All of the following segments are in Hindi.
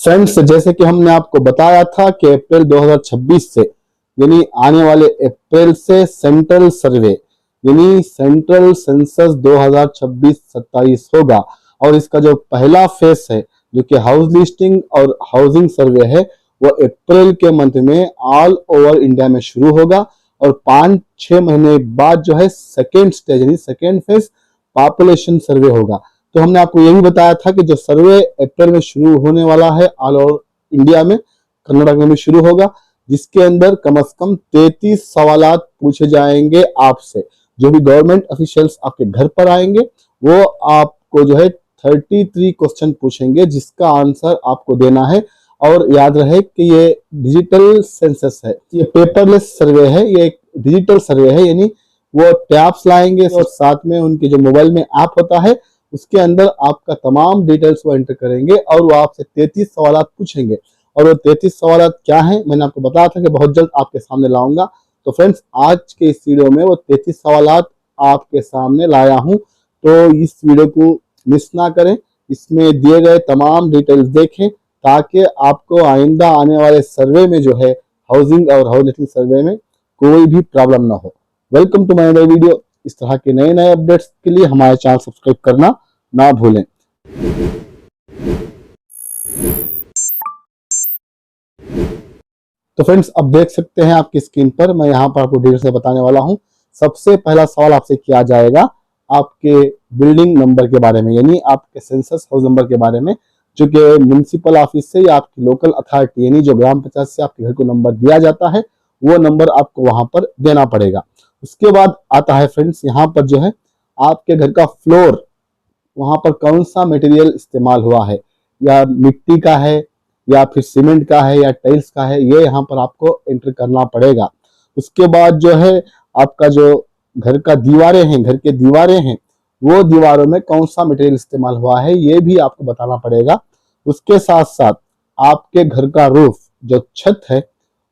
फ्रेंड्स, जैसे कि हमने आपको बताया था कि अप्रैल 2026 से यानी आने वाले अप्रैल से सेंट्रल सर्वे यानी सेंट्रल सेंसस 2026-27 होगा और इसका जो पहला फेस है जो कि हाउस लिस्टिंग और हाउसिंग सर्वे है वो अप्रैल के मंथ में ऑल ओवर इंडिया में शुरू होगा और 5-6 महीने बाद जो है सेकेंड स्टेज यानी सेकेंड फेज पॉपुलेशन सर्वे होगा। तो हमने आपको यही बताया था कि जो सर्वे अप्रैल में शुरू होने वाला है ऑल ओवर इंडिया में, कर्नाटक में भी शुरू होगा, जिसके अंदर कम से कम 33 सवालात पूछे जाएंगे आपसे। जो भी गवर्नमेंट ऑफिशियल्स आपके घर पर आएंगे वो आपको जो है 33 क्वेश्चन पूछेंगे जिसका आंसर आपको देना है। और याद रहे कि ये डिजिटल सेंसस है, ये पेपरलेस सर्वे है, ये एक डिजिटल सर्वे है, यानी वो टैब्स लाएंगे और साथ में उनके जो मोबाइल में ऐप होता है उसके अंदर आपका तमाम डिटेल्स वो एंटर करेंगे और वो आपसे 33 सवालात पूछेंगे। और वो 33 सवालात क्या हैं मैंने आपको बताया था कि बहुत जल्द आपके सामने लाऊंगा। तो फ्रेंड्स, आज के इस वीडियो में वो 33 सवालात आपके सामने लाया हूं, तो इस वीडियो को मिस ना करें, इसमें दिए गए तमाम डिटेल्स देखें ताकि आपको आइंदा आने वाले सर्वे में जो है हाउसिंग और हाउस लिस्टिंग सर्वे में कोई भी प्रॉब्लम ना हो। वेलकम टू माय नई वीडियो। इस तरह के नए नए अपडेट्स के लिए हमारे चैनल सब्सक्राइब करना ना भूलें। तो फ्रेंड्स, अब देख सकते हैं आपकी स्क्रीन पर, मैं यहाँ पर आपको डिटेल से बताने वाला हूँ। सबसे पहला सवाल आपसे किया जाएगा आपके बिल्डिंग नंबर के बारे में, यानी आपके सेंसस हाउस नंबर के बारे में, जो कि म्युनिसिपल ऑफिस से या आपकी लोकल अथॉरिटी यानी जो ग्राम पंचायत से आपके घर को नंबर दिया जाता है वो नंबर आपको वहां पर देना पड़ेगा। उसके बाद आता है फ्रेंड्स यहाँ पर जो है आपके घर का फ्लोर, वहां पर कौन सा मटेरियल इस्तेमाल हुआ है, या मिट्टी का है या फिर सीमेंट का है या टाइल्स का है, ये यहाँ पर आपको एंटर करना पड़ेगा। उसके बाद जो है आपका जो घर का दीवारें हैं, घर के दीवारें हैं, वो दीवारों में कौन सा मटेरियल इस्तेमाल हुआ है ये भी आपको बताना पड़ेगा। उसके साथ साथ आपके घर का रूफ, जो छत है,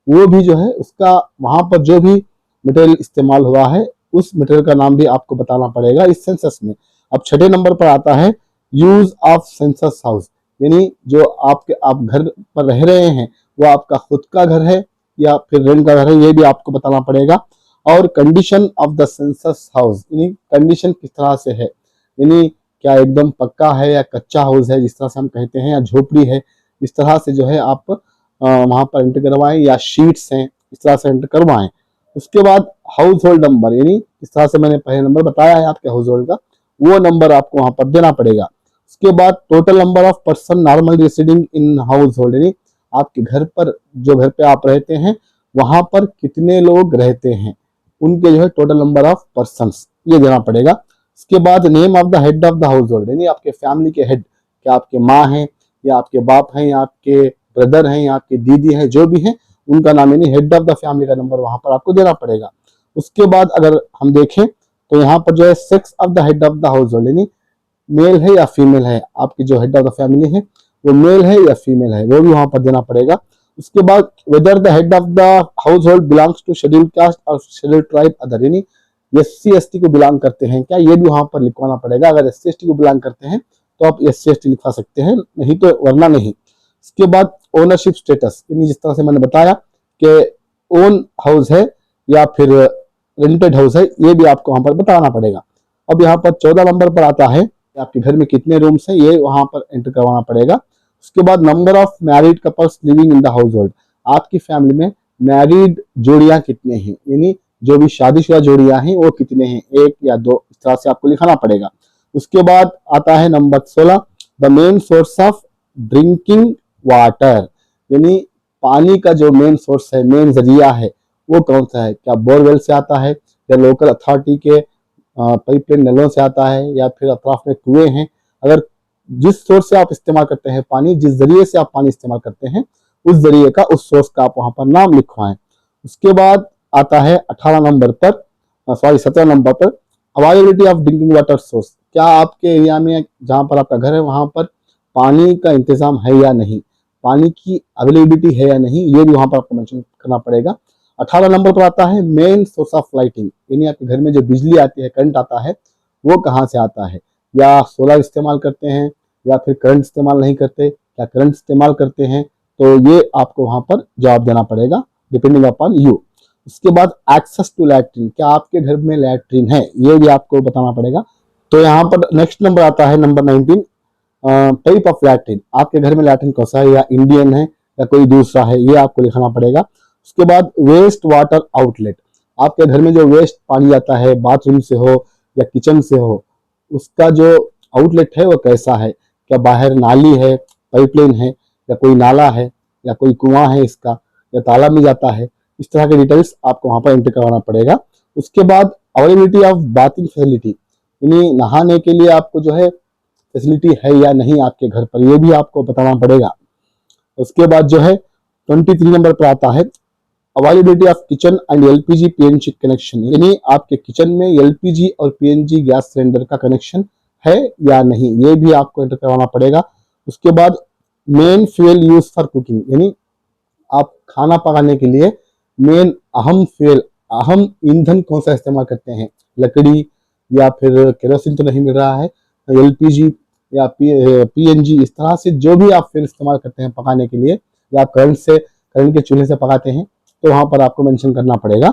वो भी जो है उसका वहां पर जो भी मटेरियल इस्तेमाल हुआ है उस मटेरियल का नाम भी आपको बताना पड़ेगा इस सेंसस में। अब छठे नंबर पर आता है यूज ऑफ सेंसस हाउस, यानी जो आप घर पर रह रहे हैं वो आपका खुद का घर है या फिर रेंट का घर है, ये भी आपको बताना पड़ेगा। और condition of the census house, यानी कंडीशन किस तरह से है, यानी क्या एकदम पक्का है या कच्चा हाउस है जिस तरह से हम कहते हैं, या झोपड़ी है, इस तरह से जो है आप वहां पर एंटर करवाएं, या शीट्स हैं इस तरह से एंटर करवाएं। उसके बाद हाउस होल्ड नंबर, यानी इस तरह से मैंने पहले नंबर बताया है आपके हाउस होल्ड का, वो नंबर आपको वहां पर देना पड़ेगा। उसके बाद total number of person normal residing in house hold, यानी आपके घर पर जो घर पे आप रहते हैं वहां पर कितने लोग रहते हैं, उनके जो है टोटल नंबर ऑफ पर्सन ये देना पड़ेगा। उसके बाद name of the head of the house hold, यानी आपके फैमिली के हेड, क्या आपके माँ हैं या आपके बाप हैं या आपके ब्रदर हैं या आपकी दीदी हैं, जो भी हैं उनका नाम, यानी हेड ऑफ द फैमिली का नंबर वहां पर आपको देना पड़ेगा। उसके बाद अगर हम देखें तो यहाँ पर जो है sex of the head of the house hold, यानी मेल है या फीमेल है, आपकी जो हेड ऑफ द फैमिली है वो मेल है या फीमेल है, वो भी वहां पर देना पड़ेगा। उसके बाद whether the head of the household belongs to schedule caste or schedule tribe other, यानी SC ST को बिलोंग करते हैं क्या, ये भी वहां पर लिखवाना पड़ेगा। अगर SC ST को बिलोंग करते हैं तो आप SC ST लिखवा सकते हैं, नहीं तो वरना नहीं। इसके बाद ओनरशिप स्टेटस, यानी जिस तरह से मैंने बताया कि ओन हाउस है या फिर रेंटेड हाउस है, ये भी आपको वहां पर बताना पड़ेगा। अब यहाँ पर 14 नंबर पर आता है आपके घर में कितने रूम्स हैं, ये वहां पर एंटर करवाना पड़ेगा। उसके बाद number of married couples living in the house hold, आपकी फैमिली में मैरिड जोड़ियां कितने हैं, यानी जो भी शादीशुदा जोड़ियां हैं वो कितने हैं, 1 या 2, इस तरह से आपको लिखाना पड़ेगा। उसके बाद आता है number 16 the main source of drinking water, यानी पानी का जो मेन सोर्स है, मेन जरिया है, वो कौन सा है, क्या बोरवेल से आता है या लोकल अथॉरिटी के पाइपलाइन नलों से आता है या फिर अतराफ में कुएं हैं। अगर जिस सोर्स से आप इस्तेमाल करते हैं पानी, जिस जरिए से आप पानी इस्तेमाल करते हैं उस जरिए का, उस सोर्स का आप वहां पर नाम लिखवाएं। उसके बाद आता है 18 नंबर पर, सॉरी 17 नंबर पर availability of drinking water source, क्या आपके एरिया में जहाँ पर आपका घर है वहां पर पानी का इंतजाम है या नहीं, पानी की अवेलेबिलिटी है या नहीं, ये भी वहां पर आपको मेंशन करना पड़ेगा। 18 नंबर पर आता है मेन सोर्स ऑफ लाइटिंग, यानी आपके घर में जो बिजली आती है, करंट आता है, वो कहाँ से आता है, या सोलर इस्तेमाल करते हैं या फिर करंट इस्तेमाल नहीं करते, क्या करंट इस्तेमाल करते हैं, तो ये आपको वहां पर जवाब देना पड़ेगा डिपेंडिंग अपॉन यू। उसके बाद एक्सेस टू लैट्रिन, क्या आपके घर में लैट्रिन है, ये भी आपको बताना पड़ेगा। तो यहाँ पर नेक्स्ट नंबर आता है नंबर 19, टाइप ऑफ लैट्रिन, आपके घर में लैट्रिन कौन सा है, या इंडियन है या कोई दूसरा है, ये आपको लिखना पड़ेगा। उसके बाद वेस्ट वाटर आउटलेट, आपके घर में जो वेस्ट पानी आता है बाथरूम से हो या किचन से हो, उसका जो आउटलेट है वो कैसा है, क्या बाहर नाली है, पाइपलाइन है, या कोई नाला है, या कोई कुआं है इसका, या तालाब में जाता है, इस तरह के डिटेल्स आपको वहां पर एंटर करवाना पड़ेगा। उसके बाद अवेलेबिलिटी ऑफ बाथिंग फैसिलिटी, यानी नहाने के लिए आपको जो है फैसिलिटी है या नहीं आपके घर पर, ये भी आपको बताना पड़ेगा। उसके बाद जो है 23 नंबर पर आता है availability of kitchen and LPG PNG connection, यानी आपके किचन में एलपीजी और पीएनजी गैस सिलेंडर का कनेक्शन है या नहीं, ये भी आपको एंटर करवाना पड़ेगा। उसके बाद main fuel use for cooking, यानी आप खाना पकाने के लिए मेन अहम ईंधन कौन सा इस्तेमाल करते हैं, लकड़ी या फिर केरोसिन तो नहीं मिल रहा है, एलपीजी या पीएनजी, इस तरह से जो भी आप फिर इस्तेमाल करते हैं पकाने के लिए, या आप करंट के चूल्हे से पकाते हैं, तो वहां पर आपको मेंशन करना पड़ेगा।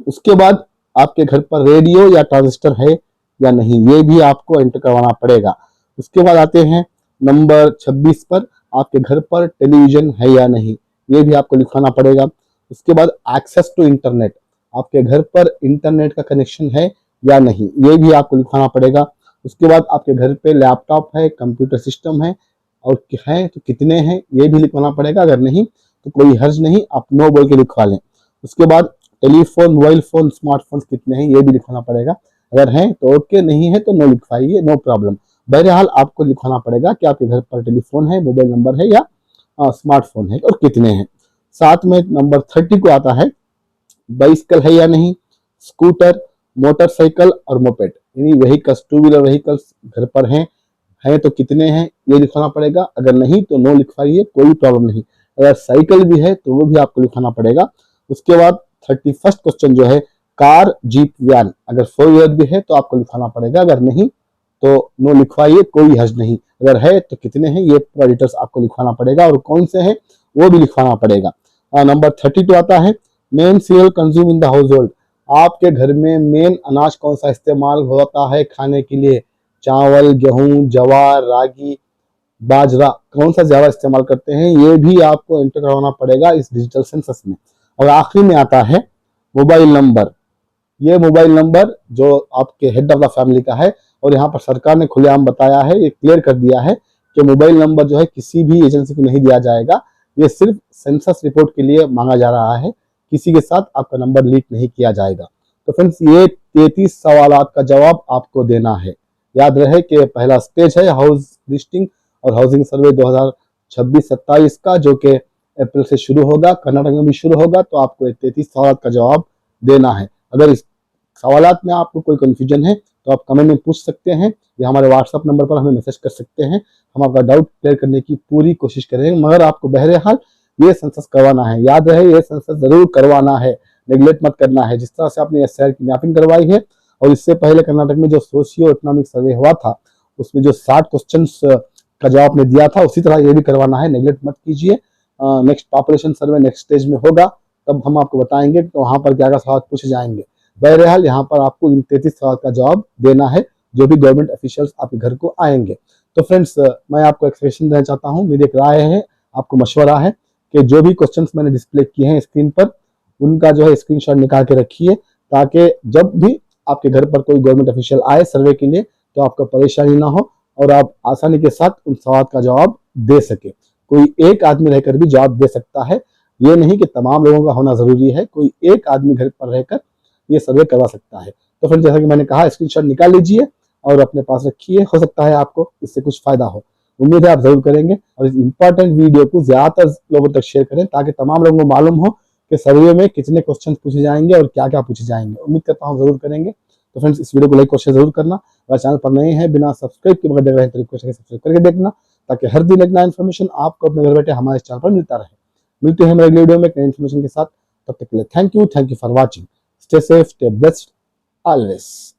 उसके बाद आपके घर पर रेडियो या ट्रांजिस्टर है या नहीं, ये भी आपको एंटर करवाना पड़ेगा। उसके बाद आते हैं नंबर 26 पर, आपके घर पर टेलीविजन है या नहीं, ये भी आपको लिखवाना पड़ेगा। उसके बाद एक्सेस टू इंटरनेट, आपके घर पर इंटरनेट का कनेक्शन है या नहीं, ये भी आपको लिखवाना पड़ेगा। उसके बाद आपके घर पे लैपटॉप है, कंप्यूटर सिस्टम है, और है तो कितने हैं, ये भी लिखवाना पड़ेगा। अगर नहीं तो कोई हर्ज नहीं, आप नो बोल के लिखवा लें। उसके बाद टेलीफोन, मोबाइल फोन, स्मार्टफोन कितने हैं, ये भी लिखवाना पड़ेगा। अगर हैं तो ओके, नहीं है तो नो लिखवाइए, नो प्रॉब्लम। बहरहाल आपको लिखवाना पड़ेगा कि आपके घर पर टेलीफोन है, मोबाइल नंबर है या स्मार्टफोन है, और कितने हैं। साथ में नंबर 30 को आता है बाइसिकल है या नहीं, स्कूटर, मोटरसाइकिल और मोपेड, यानी व्हीकल्स, टू व्हीलर व्हीकल्स घर पर हैं तो कितने हैं, ये लिखवाना पड़ेगा। अगर नहीं तो नो लिखवाइए, कोई प्रॉब्लम नहीं। अगर साइकिल भी है तो वो भी आपको लिखवाना पड़ेगा। उसके बाद 31 क्वेश्चन जो है कार, जीप, वैन, अगर 4 व्हीलर भी है तो आपको लिखवाना पड़ेगा। अगर नहीं तो नो लिखवाइए, कोई हर्ज नहीं। अगर है तो कितने हैं, ये पूरा डिटेल्स आपको लिखवाना पड़ेगा, और कौन से हैं वो भी लिखवाना पड़ेगा। नंबर 32 आता है main serial consume in the house hold, आपके घर में मेन अनाज कौन सा इस्तेमाल होता है खाने के लिए, चावल, गेहूं, जवार, रागी, बाजरा, कौन सा ज्यादा इस्तेमाल करते हैं, ये भी आपको एंटर करवाना पड़ेगा इस डिजिटल सेंसस में। और आखिरी में आता है मोबाइल नंबर, ये मोबाइल नंबर जो आपके हेड ऑफ द फैमिली का है, और यहाँ पर सरकार ने खुलेआम बताया है, ये क्लियर कर दिया है कि मोबाइल नंबर जो है किसी भी एजेंसी को नहीं दिया जाएगा, ये सिर्फ सेंसस रिपोर्ट के लिए मांगा जा रहा है, किसी के साथ आपका नंबर लीक नहीं किया जाएगा। तो फ्रेंड्स, ये 33 सवालों का जवाब आपको देना है। याद रहे कि पहला स्टेज है हाउस लिस्टिंग और हाउसिंग सर्वे 2026-27 का, जो कि अप्रैल से शुरू होगा, कर्नाटक में भी शुरू होगा। तो आपको 33 सवाल का जवाब देना है। अगर इस सवालात में आपको कोई कंफ्यूजन है तो आप कमेंट में पूछ सकते हैं, या हमारे व्हाट्सएप नंबर पर हमें मैसेज कर सकते हैं। हम आपका डाउट क्लियर करने की पूरी कोशिश करेंगे, मगर आपको बहरहाल ये सेंसस करवाना है। याद रहे, ये सेंसस जरूर करवाना है, नेग्लेक्ट मत करना है। जिस तरह से आपने शहर की मैपिंग करवाई है, और इससे पहले कर्नाटक में जो सोशियो इकोनॉमिक सर्वे हुआ था, उसमें जो 60 क्वेश्चन का जवाब आपने दिया था, उसी तरह ये भी करवाना है, नेग्लेक्ट मत कीजिए। नेक्स्ट पॉपुलेशन सर्वे नेक्स्ट स्टेज में होगा, तब हम आपको बताएंगे तो वहां पर क्या क्या सवाल पूछे जाएंगे। बहरहाल यहाँ पर आपको इन 33 सवाल का जवाब देना है, जो भी गवर्नमेंट ऑफिशियल्स आपके घर को आएंगे। तो फ्रेंड्स, मैं आपको एक सजेशन देना चाहता हूँ, मेरी एक राय है, आपको मशवरा है कि जो भी क्वेश्चंस मैंने डिस्प्ले किए हैं स्क्रीन पर, उनका जो है स्क्रीनशॉट निकाल के रखिए, ताकि जब भी आपके घर पर कोई गवर्नमेंट ऑफिशियल आए सर्वे के लिए तो आपको परेशानी ना हो, और आप आसानी के साथ उन सवाल का जवाब दे सके। कोई एक आदमी रहकर भी जवाब दे सकता है, ये नहीं कि तमाम लोगों का होना जरूरी है, कोई एक आदमी घर पर रहकर ये सर्वे करवा सकता है। तो फिर जैसा कि मैंने कहा, स्क्रीनशॉट निकाल लीजिए और अपने पास रखिए, हो सकता है आपको इससे कुछ फायदा हो। उम्मीद है आप जरूर करेंगे, और इस इंपॉर्टेंट वीडियो को ज्यादातर लोगों तक शेयर करें, ताकि तमाम लोगों को मालूम हो कि सर्वे में कितने क्वेश्चन पूछे जाएंगे और क्या क्या पूछे जाएंगे। उम्मीद करता हूँ जरूर करेंगे। तो फ्रेंड्स, इस वीडियो को लाइक और शेयर जरूर करना, अगर चैनल पर नए हैं बिना सब्सक्राइब के बगैर देख रहे हैं तो रिक्वेस्ट है सब्सक्राइब करके देखना, ताकि हर दिन एक नया इन्फॉर्मेशन आपको अपने घर बैठे हमारे चैनल पर मिलता रहे। मिलते हैं हमारे अगले वीडियो में एक नई इन्फॉर्मेशन के साथ, तब तक के लिए thank you for watching. Stay safe, stay blessed always.